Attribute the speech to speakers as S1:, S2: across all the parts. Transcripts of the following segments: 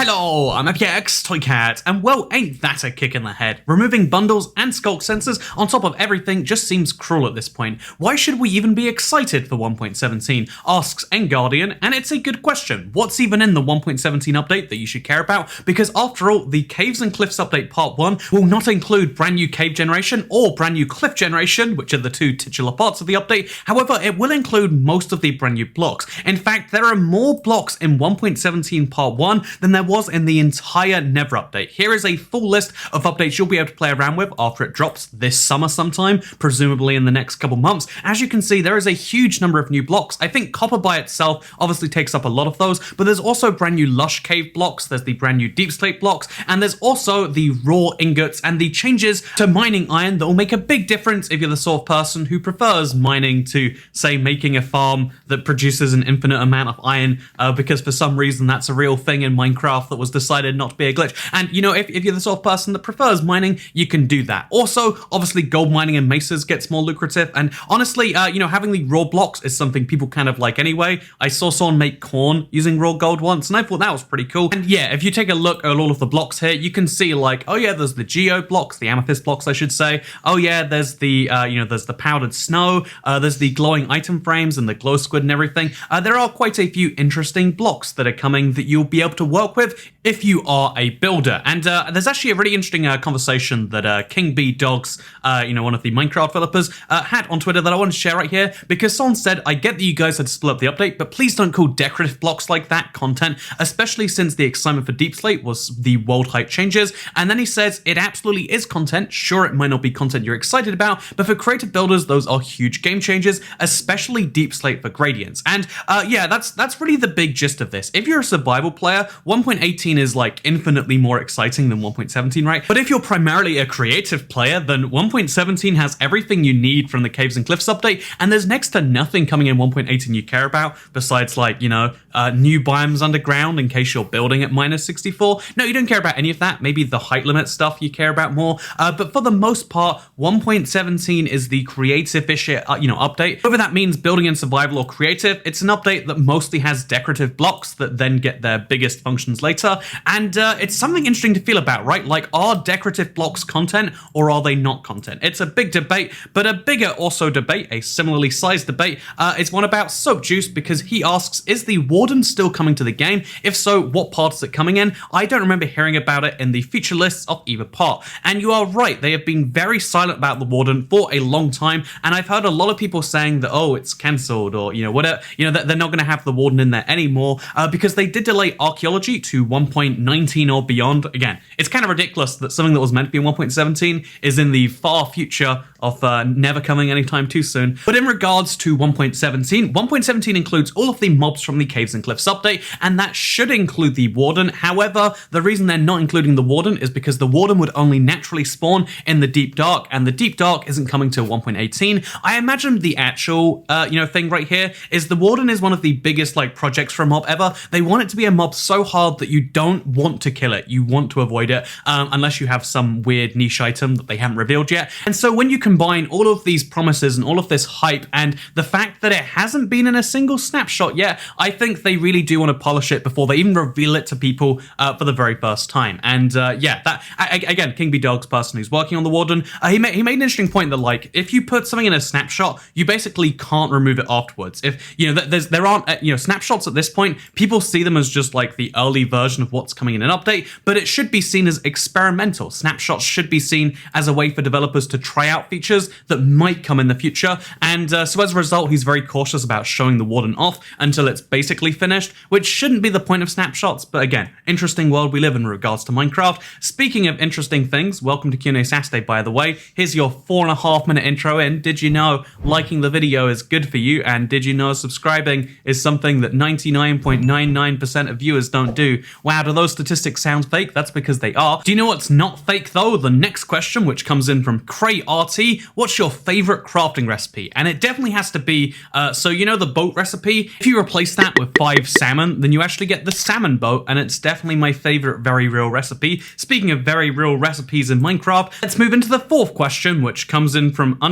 S1: Hello, I'm FKX Toycat, and well, ain't that a kick in the head? Removing bundles and skulk sensors on top of everything just seems cruel at this point. Why should we even be excited for 1.17? Asks Guardian, and it's a good question. What's even in the 1.17 update that you should care about? Because after all, the Caves and Cliffs update part 1 will not include brand new cave generation or brand new cliff generation, which are the two titular parts of the update. However, it will include most of the brand new blocks. In fact, there are more blocks in 1.17 part 1 than there was in the entire Never update. Here is a full list of updates you'll be able to play around with after it drops this summer sometime, presumably in the next couple months. As you can see, there is a huge number of new blocks. I think Copper by itself obviously takes up a lot of those, but there's also brand new Lush Cave blocks, there's the brand new Deep Slate blocks, and there's also the raw ingots and the changes to mining iron that will make a big difference if you're the sort of person who prefers mining to, say, making a farm that produces an infinite amount of iron, because for some reason that's a real thing in Minecraft that was decided not to be a glitch. And you know, if you're the sort of person that prefers mining, you can do that. Also, obviously, gold mining in mesas gets more lucrative, and honestly, you know, having the raw blocks is something people kind of like anyway. I saw someone make corn using raw gold once, and I thought that was pretty cool. And yeah, if you take a look at all of the blocks here, you can see like, oh yeah, there's the geo blocks, the amethyst blocks, I should say. Oh yeah, there's the, you know, there's the powdered snow, there's the glowing item frames and the glow squid and everything. There are quite a few interesting blocks that are coming that you'll be able to work with if you are a builder. And there's actually a really interesting conversation that King B Dogs, you know, one of the Minecraft developers, had on Twitter that I want to share right here, because someone said, I get that you guys had to split up the update, but please don't call decorative blocks like that content, especially since the excitement for Deep Slate was the world height changes. And then he says, it absolutely is content. Sure, it might not be content you're excited about, but for creative builders, those are huge game changes, especially Deep Slate for gradients. And yeah, that's really the big gist of this. If you're a survival player, 1.18 is like infinitely more exciting than 1.17, right? But if you're primarily a creative player, then 1.17 has everything you need from the Caves and Cliffs update, and there's next to nothing coming in 1.18 you care about, besides like, you know, new biomes underground in case you're building at -64. No, you don't care about any of that. Maybe the height limit stuff you care about more, but for the most part, 1.17 is the creative-ish, you know, update. Whether that means building in survival or creative, it's an update that mostly has decorative blocks that then get their biggest functions later, and it's something interesting to feel about, right? Like, are decorative blocks content or are they not content? It's a big debate, but a bigger also debate, a similarly sized debate, is one about Soap Juice, because he asks, is the Warden still coming to the game? If so, what part is it coming in? I don't remember hearing about it in the feature lists of either part. And you are right, they have been very silent about the Warden for a long time, and I've heard a lot of people saying that, oh, it's cancelled, or, you know, whatever, you know, that they're not going to have the Warden in there anymore, because they did delay archaeology to 1.19 or beyond. Again, it's kind of ridiculous that something that was meant to be in 1.17 is in the far future of never coming anytime too soon. But in regards to 1.17, 1.17 includes all of the mobs from the Caves and Cliffs update, and that should include the Warden. However, the reason they're not including the Warden is because the Warden would only naturally spawn in the Deep Dark, and the Deep Dark isn't coming to 1.18. I imagine the actual, you know, thing right here is the Warden is one of the biggest, like, projects for a mob ever. They want it to be a mob so hard that you don't want to kill it. You want to avoid it, unless you have some weird niche item that they haven't revealed yet. And so when you combine all of these promises and all of this hype and the fact that it hasn't been in a single snapshot yet, I think they really do want to polish it before they even reveal it to people for the very first time. And yeah, that again, King B Dog's person who's working on the Warden, he made an interesting point that, like, if you put something in a snapshot, you basically can't remove it afterwards. If, you know, there aren't, you know, snapshots at this point, people see them as just like the early version of what's coming in an update, but it should be seen as experimental. Snapshots should be seen as a way for developers to try out features that might come in the future, and so as a result, he's very cautious about showing the Warden off until it's basically finished, which shouldn't be the point of snapshots, but again, interesting world we live in regards to Minecraft. Speaking of interesting things, welcome to QnA Saturday, by the way. Here's your 4.5 minute intro in. Did you know liking the video is good for you, and did you know subscribing is something that 99.99% of viewers don't do? Wow, do those statistics sound fake? That's because they are. Do you know what's not fake though? The next question, which comes in from Cray RT, what's your favorite crafting recipe? And it definitely has to be, so you know the boat recipe? If you replace that with 5 salmon, then you actually get the salmon boat, and it's definitely my favorite very real recipe. Speaking of very real recipes in Minecraft, let's move into the 4th question, which comes in from ________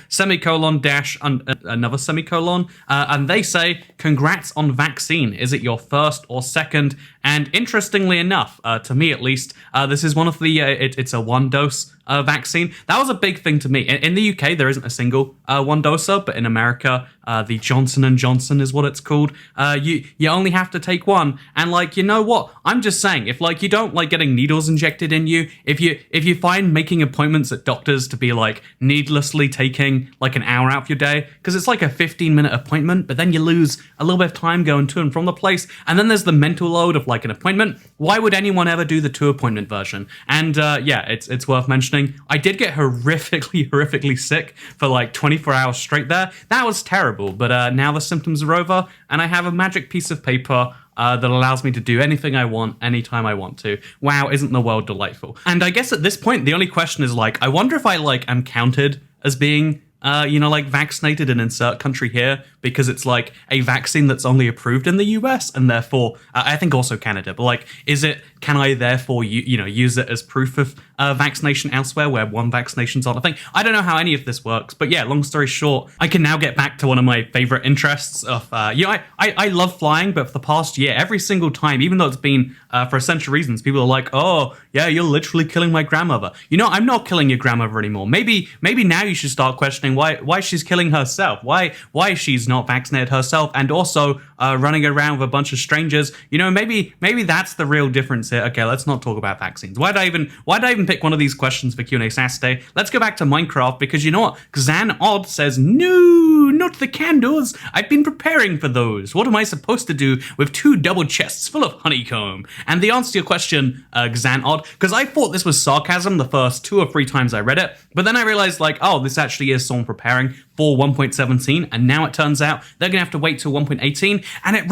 S1: semicolon dash another semicolon, and they say, congrats on vaccine. Is it your first or second? And interestingly enough, to me at least, this is one of the, it's a 1-dose vaccine. That was a big thing to me. In the UK, there isn't a single 1-doser, but in America, the Johnson & Johnson is what it's called. You only have to take one. And like, you know what? I'm just saying, if like you don't like getting needles injected in you, if you find making appointments at doctors to be like needlessly taking like an hour out of your day, because it's like a 15-minute appointment, but then you lose a little bit of time going to and from the place, and then there's the mental load of like an appointment. Why would anyone ever do the 2-appointment version? And yeah, it's worth mentioning. I did get horrifically sick for like 24 hours straight there. That was terrible, but now the symptoms are over, and I have a magic piece of paper that allows me to do anything I want, anytime I want to. Wow, isn't the world delightful? And I guess at this point, the only question is like, I wonder if I like am counted as being like vaccinated in insert country here, because it's like a vaccine that's only approved in the US, and therefore I think also Canada, but like, can I therefore use it as proof of vaccination elsewhere where one vaccination's on a thing? I don't know how any of this works, but yeah, long story short, I can now get back to one of my favorite interests of I love flying, but for the past year, every single time, even though it's been for essential reasons, people are like, oh yeah, you're literally killing my grandmother. I'm not killing your grandmother anymore. Maybe now you should start questioning why she's killing herself, why she's not vaccinated herself, and also running around with a bunch of strangers. Maybe that's the real difference here. Okay, let's not talk about vaccines. Why did I even pick one of these questions for QnA Saturday? Let's go back to Minecraft, because you know what? Xan Odd says, no, not the candles. I've been preparing for those. What am I supposed to do with 2 double chests full of honeycomb? And the answer to your question, Xan Odd, because I thought this was sarcasm the first 2 or 3 times I read it, but then I realized like, oh, this actually is someone preparing for 1.17, and now it turns out they're gonna have to wait till 1.18. And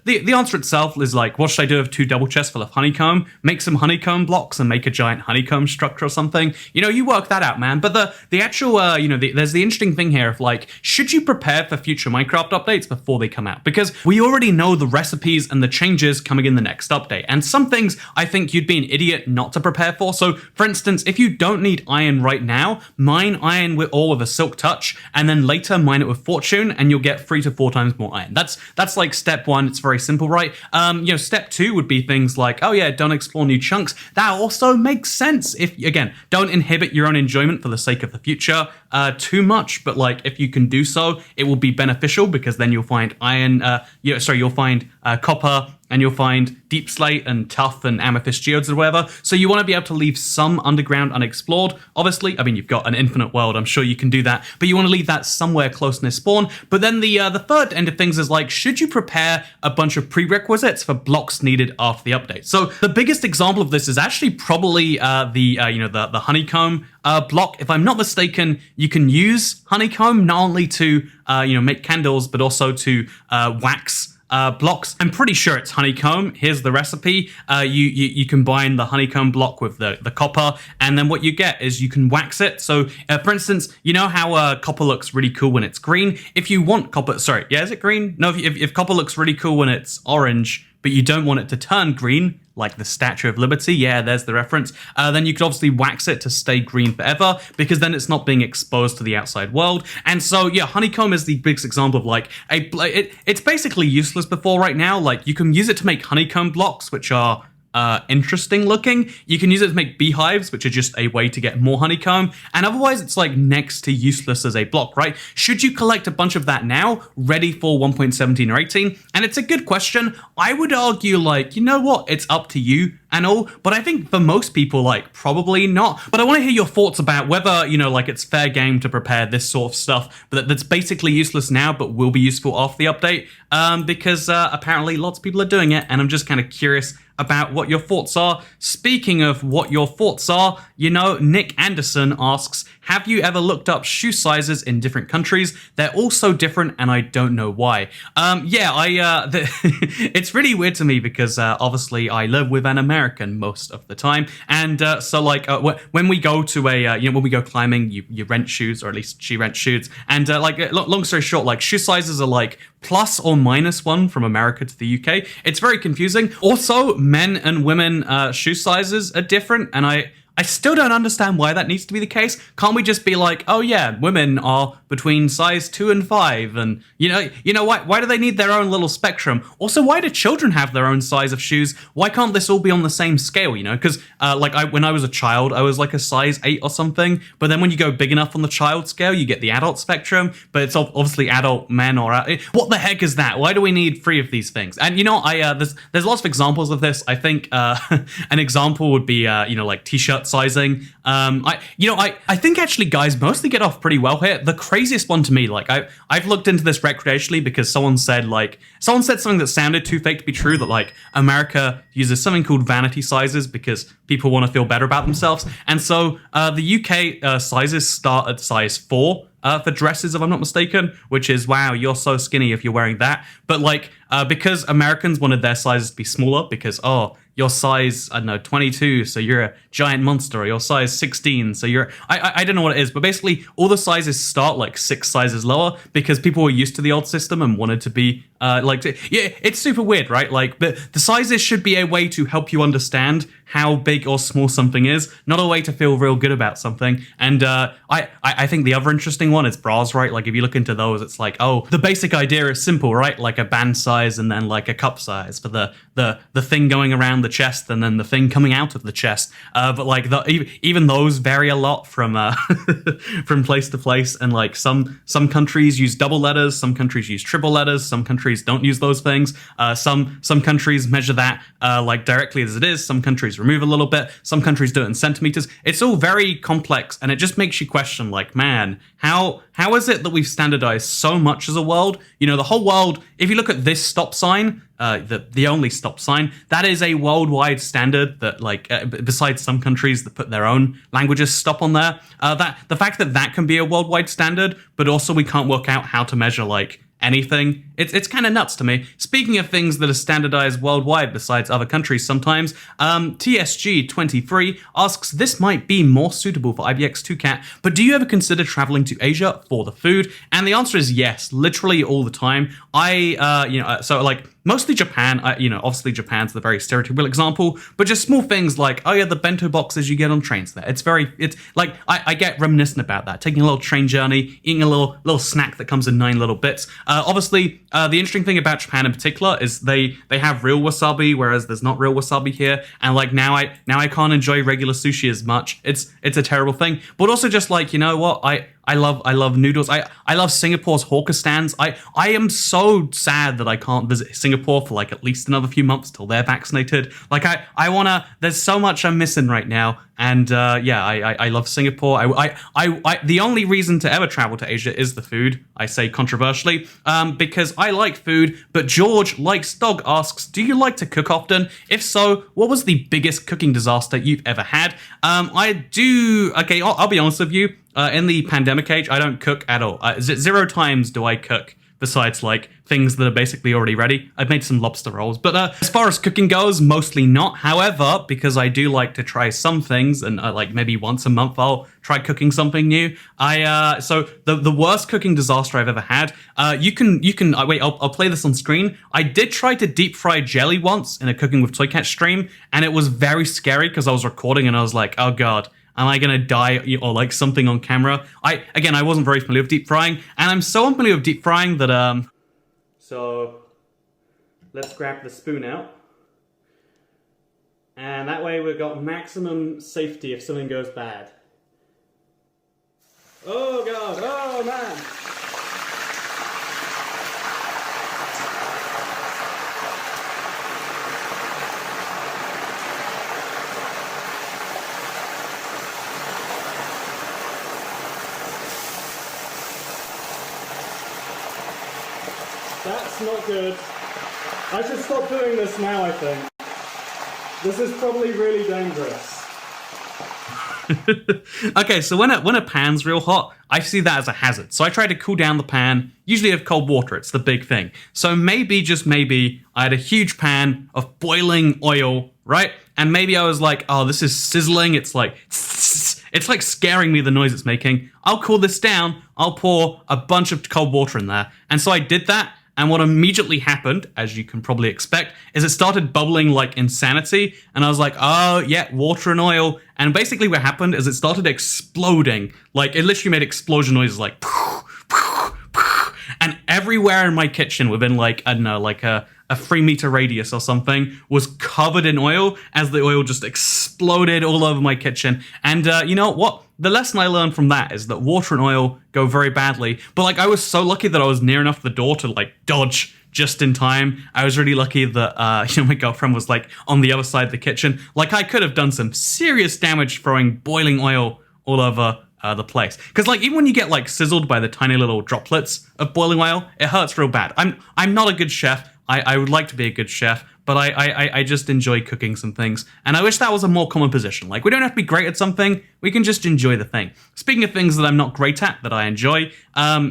S1: the answer itself is like, what should I do with 2 double chests full of honeycomb? Make some honeycomb blocks and make a giant honeycomb structure or something. You work that out, man. But the actual there's the interesting thing here of like, should you prepare for future Minecraft updates before they come out? Because we already know the recipes and the changes coming in the next update, and some things I think you'd be an idiot not to prepare for. So for instance, if you don't need iron right now, mine iron with a silk touch, and then later mine it with fortune, and you'll get 3 to 4 times more iron. That's like step 1. It's very simple, right? Step 2 would be things like, oh yeah, don't explore new chunks. That also makes sense. If again, don't inhibit your own enjoyment for the sake of the future too much, but like if you can do so, it will be beneficial, because then you'll find iron. You'll find copper, and you'll find deep slate and tough and amethyst geodes or whatever. So you want to be able to leave some underground unexplored. Obviously, I mean, you've got an infinite world, I'm sure you can do that, but you want to leave that somewhere close near spawn. But then the third end of things is like, should you prepare a bunch of prerequisites for blocks needed after the update? So the biggest example of this is actually probably the honeycomb block. If I'm not mistaken, you can use honeycomb not only to make candles, but also to wax blocks. I'm pretty sure it's honeycomb. Here's the recipe. You combine the honeycomb block with the copper, and then what you get is you can wax it. So for instance, you know how copper looks really cool when it's green? If you want copper, sorry, yeah, is it green? No, if copper looks really cool when it's orange, but you don't want it to turn green, like the Statue of Liberty, yeah, there's the reference, then you could obviously wax it to stay green forever, because then it's not being exposed to the outside world. And so, yeah, honeycomb is the biggest example of like, it's basically useless before right now. Like, you can use it to make honeycomb blocks, which are interesting looking. You can use it to make beehives, which are just a way to get more honeycomb, and otherwise it's like next to useless as a block, right? Should you collect a bunch of that now, ready for 1.17 or 18? And it's a good question. I would argue, like, you know what, it's up to you and all, but I think for most people, like, probably not. But I want to hear your thoughts about whether, like, it's fair game to prepare this sort of stuff but that's basically useless now but will be useful after the update, because apparently lots of people are doing it, and I'm just kind of curious about what your thoughts are. Speaking of what your thoughts are, Nick Anderson asks, have you ever looked up shoe sizes in different countries? They're all so different, and I don't know why. It's really weird to me because obviously I live with an American American most of the time. And so like when we go to when we go climbing, you rent shoes, or at least she rents shoes. And long story short, like shoe sizes are like +or -1 from America to the UK. It's very confusing. Also, men and women shoe sizes are different, and I still don't understand why that needs to be the case. Can't we just be like, oh yeah, women are between size 2 and 5, and you know why do they need their own little spectrum? Also, why do children have their own size of shoes? Why can't this all be on the same scale? Because when I was a child, I was like a size 8 or something. But then when you go big enough on the child scale, you get the adult spectrum. But it's obviously adult men or what the heck is that? Why do we need 3 of these things? And there's lots of examples of this. I think an example would be like t-shirt sizing. I think actually guys mostly get off pretty well here. The craziest one to me, like I've looked into this recreationally because someone said something that sounded too fake to be true, that like America uses something called vanity sizes because people want to feel better about themselves. And so the UK sizes start at size 4 for dresses, if I'm not mistaken, which is, wow, you're so skinny if you're wearing that. But because Americans wanted their sizes to be smaller because, your size, I don't know, 22, so you're a giant monster, or your size 16, so you're, I don't know what it is, but basically all the sizes start like 6 sizes lower because people were used to the old system and wanted to be, it's super weird, right? Like, but the sizes should be a way to help you understand how big or small something is, not a way to feel real good about something. And I think the other interesting one is bras, right? Like if you look into those, it's like, the basic idea is simple, right? Like a band size and then like a cup size for the thing going around the chest and then the thing coming out of the chest. But like even those vary a lot from from place to place. And like some countries use double letters, some countries use triple letters, some countries don't use those things. Some countries measure that like directly as it is. Some countries remove a little bit. Some countries do it in centimeters. It's all very complex, and it just makes you question, like, man, how is it that we've standardized so much as a world? The whole world, if you look at this stop sign, the only stop sign, that is a worldwide standard that, like, besides some countries that put their own languages stop on there, that the fact that can be a worldwide standard, but also we can't work out how to measure, like, anything. It's kind of nuts to me. Speaking of things that are standardized worldwide besides other countries sometimes, TSG23 asks, this might be more suitable for IBX2Cat, but do you ever consider traveling to Asia for the food? And the answer is yes, literally all the time. Mostly Japan, obviously Japan's the very stereotypical example, but just small things like, the bento boxes you get on trains there. It's like, I get reminiscent about that, taking a little train journey, eating a little snack that comes in 9 little bits. Obviously, the interesting thing about Japan in particular is they have real wasabi, whereas there's not real wasabi here. And like now I can't enjoy regular sushi as much. It's a terrible thing. But also just like, I love noodles. I love Singapore's hawker stands. I am so sad that I can't visit Singapore for like at least another few months till they're vaccinated. Like I wanna. There's so much I'm missing right now. And I love Singapore. The only reason to ever travel to Asia is the food. I say controversially, because I like food. But George Likes Dog asks, do you like to cook often? If so, what was the biggest cooking disaster you've ever had? I do. Okay, I'll be honest with you. In the pandemic age, I don't cook at all. 0 times do I cook besides like things that are basically already ready. I've made some lobster rolls, but as far as cooking goes, mostly not. However, because I do like to try some things, and like maybe once a month I'll try cooking something new. So the worst cooking disaster I've ever had. You can wait. I'll play this on screen. I did try to deep fry jelly once in a Cooking with Toy Cat stream, and it was very scary because I was recording and I was like, oh god, am I gonna die or like something on camera? I wasn't very familiar with deep frying, and I'm so unfamiliar with deep frying that So let's grab the spoon out, and that way we've got maximum safety if something goes bad. Oh god! Oh man! That's not good. I should stop doing this now, I think. This is probably really dangerous. Okay, so when a pan's real hot, I see that as a hazard. So I try to cool down the pan, usually with cold water. It's the big thing. So maybe, just maybe, I had a huge pan of boiling oil, right? and maybe I was like, oh, this is sizzling. It's like scaring me, the noise it's making. I'll cool this down. I'll pour a bunch of cold water in there. And so I did that. And what immediately happened, as you can probably expect, is it started bubbling like insanity. And I was like, oh, yeah, water and oil. And basically what happened is it started exploding. Like, it literally made explosion noises like... And everywhere in my kitchen within like, I don't know, like a 3-meter radius or something was covered in oil as the oil just exploded all over my kitchen. And you know what? The lesson I learned from that is that water and oil go very badly. But like, I was so lucky that I was near enough the door to like dodge just in time. I was really lucky that, my girlfriend was like on the other side of the kitchen. Like, I could have done some serious damage throwing boiling oil all over the place. Because like, even when you get like sizzled by the tiny little droplets of boiling oil, it hurts real bad. I'm not a good chef. I would like to be a good chef, but I just enjoy cooking some things. And I wish that was a more common position. Like, we don't have to be great at something, we can just enjoy the thing. Speaking of things that I'm not great at, that I enjoy,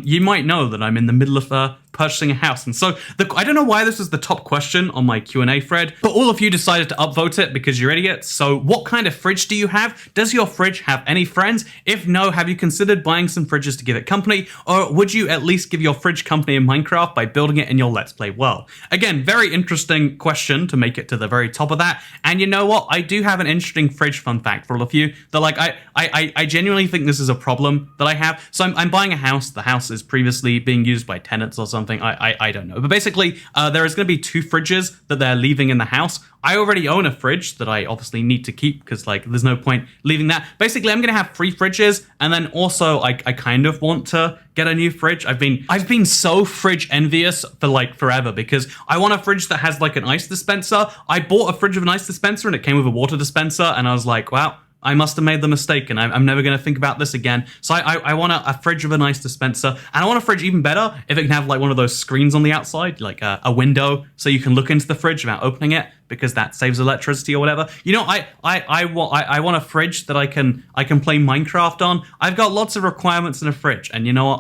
S1: you might know that I'm in the middle of purchasing a house. And so I don't know why this is the top question on my Q&A thread, but all of you decided to upvote it because you're idiots. So what kind of fridge do you have? Does your fridge have any friends? If no, have you considered buying some fridges to give it company? Or would you at least give your fridge company in Minecraft by building it in your Let's Play world? Again, very interesting question to make it to the very top of that. And you know what? I do have an interesting fridge fun fact for all of you that like, I genuinely think this is a problem that I have. So I'm buying a house. The house is previously being used by tenants or something. I don't know. But basically, there is going to be 2 fridges that they're leaving in the house. I already own a fridge that I obviously need to keep because like there's no point leaving that. Basically, I'm going to have 3 fridges, and then also I kind of want to get a new fridge. I've been so fridge envious for like forever because I want a fridge that has like an ice dispenser. I bought a fridge with an ice dispenser and it came with a water dispenser, and I was like, wow, I must have made the mistake, and I'm never going to think about this again. So I want a fridge with a nice dispenser, and I want a fridge even better if it can have like one of those screens on the outside, like a window, so you can look into the fridge without opening it, because that saves electricity or whatever. You know, I want a fridge that I can play Minecraft on. I've got lots of requirements in a fridge, and you know what?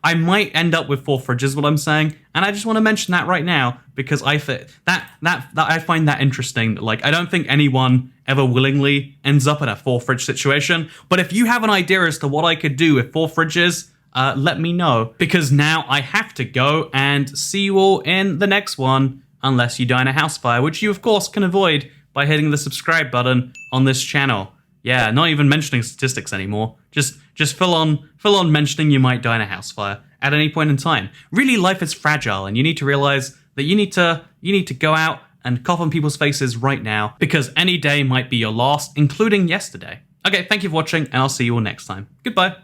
S1: I might end up with 4 fridges, what I'm saying, and I just want to mention that right now because I find that interesting. Like, I don't think anyone ever willingly ends up in a 4 fridge situation. But if you have an idea as to what I could do with 4 fridges, let me know, because now I have to go, and see you all in the next one. Unless you die in a house fire, which you of course can avoid by hitting the subscribe button on this channel. Yeah, not even mentioning statistics anymore. Just full on mentioning you might die in a house fire at any point in time. Really, life is fragile, and you need to realize that you need to go out and cough on people's faces right now, because any day might be your last, including yesterday. Okay, thank you for watching, and I'll see you all next time. Goodbye.